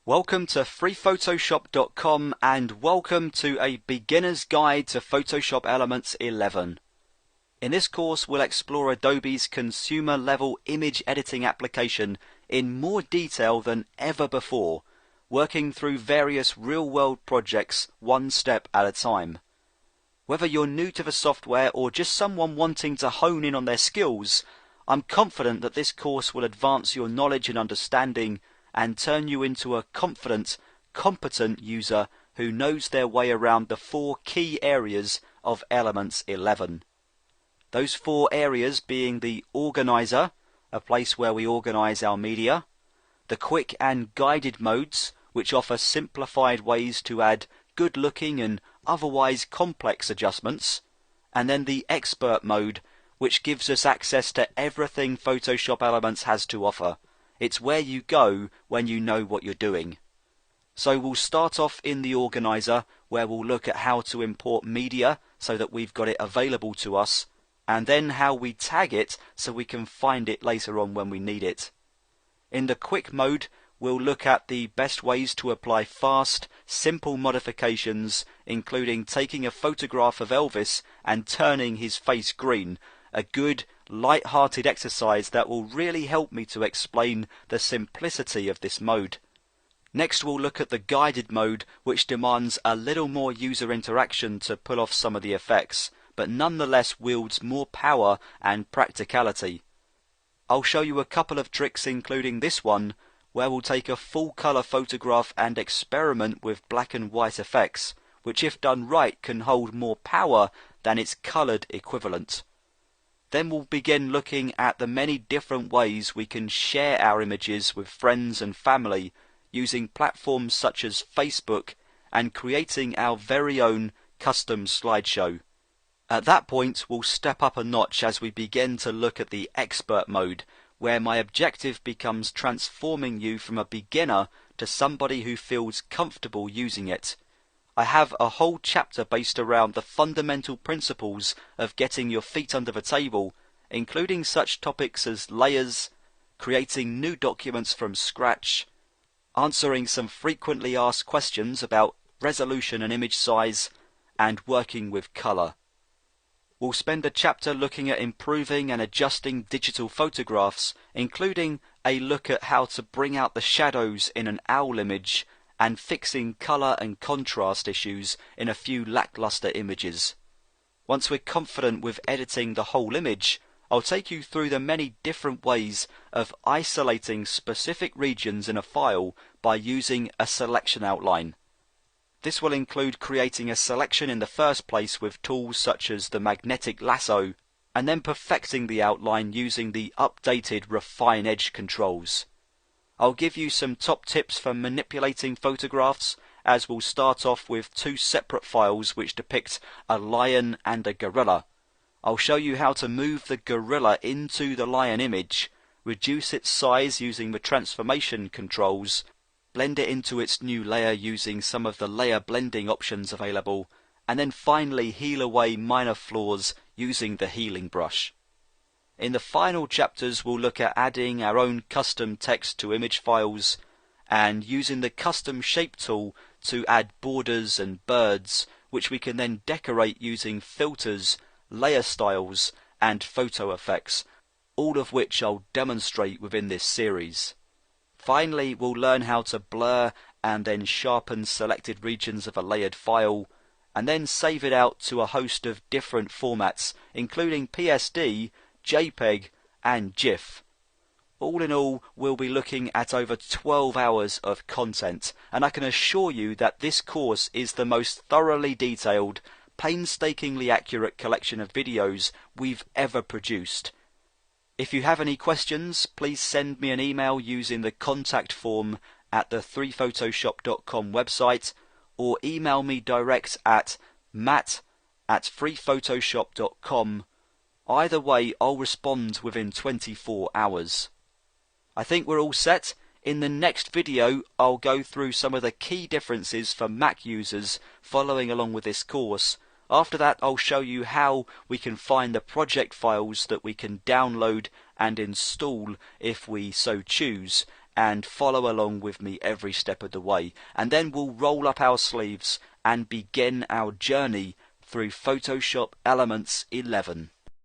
Welcome to freephotoshop.com and welcome to a beginner's guide to Photoshop Elements 11. In this course we'll explore Adobe's consumer level image editing application in more detail than ever before, working through various real-world projects one step at a time. Whether you're new to the software or just someone wanting to hone in on their skills, I'm confident that this course will advance your knowledge and understanding and turn you into a confident, competent user who knows their way around the four key areas of Elements 11. Those four areas being the organizer, a place where we organize our media, the quick and guided modes, which offer simplified ways to add good-looking and otherwise complex adjustments, and then the expert mode, which gives us access to everything Photoshop Elements has to offer. It's where you go when you know what you're doing. So we'll start off in the organizer, where we'll look at how to import media so that we've got it available to us, and then how we tag it so we can find it later on when we need it. In the quick mode, we'll look at the best ways to apply fast, simple modifications, including taking a photograph of Elvis and turning his face green, a good, light-hearted exercise that will really help me to explain the simplicity of this mode. Next we'll look at the guided mode, which demands a little more user interaction to pull off some of the effects, but nonetheless wields more power and practicality. I'll show you a couple of tricks, including this one, where we'll take a full color photograph and experiment with black and white effects, which if done right can hold more power than its colored equivalent. Then we'll begin looking at the many different ways we can share our images with friends and family using platforms such as Facebook and creating our very own custom slideshow. At that point we'll step up a notch as we begin to look at the expert mode, where my objective becomes transforming you from a beginner to somebody who feels comfortable using it. I have a whole chapter based around the fundamental principles of getting your feet under the table, including such topics as layers, creating new documents from scratch, answering some frequently asked questions about resolution and image size, and working with color. We'll spend a chapter looking at improving and adjusting digital photographs, including a look at how to bring out the shadows in an owl image and fixing color and contrast issues in a few lackluster images. Once we're confident with editing the whole image, I'll take you through the many different ways of isolating specific regions in a file by using a selection outline. This will include creating a selection in the first place with tools such as the magnetic lasso, and then perfecting the outline using the updated Refine Edge controls. I'll give you some top tips for manipulating photographs, as we'll start off with two separate files which depict a lion and a gorilla. I'll show you how to move the gorilla into the lion image, reduce its size using the transformation controls, blend it into its new layer using some of the layer blending options available, and then finally heal away minor flaws using the healing brush. In the final chapters we'll look at adding our own custom text to image files and using the custom shape tool to add borders and birds, which we can then decorate using filters, layer styles and photo effects, all of which I'll demonstrate within this series. Finally we'll learn how to blur and then sharpen selected regions of a layered file and then save it out to a host of different formats, including PSD, JPEG and GIF. All in all, we'll be looking at over 12 hours of content, and I can assure you that this course is the most thoroughly detailed, painstakingly accurate collection of videos we've ever produced. If you have any questions, please send me an email using the contact form at the freephotoshop.com website, or email me direct at matt@freephotoshop.com. Either way, I'll respond within 24 hours. I think we're all set. In the next video, I'll go through some of the key differences for Mac users following along with this course. After that, I'll show you how we can find the project files that we can download and install if we so choose, and follow along with me every step of the way, and then we'll roll up our sleeves and begin our journey through Photoshop Elements 11.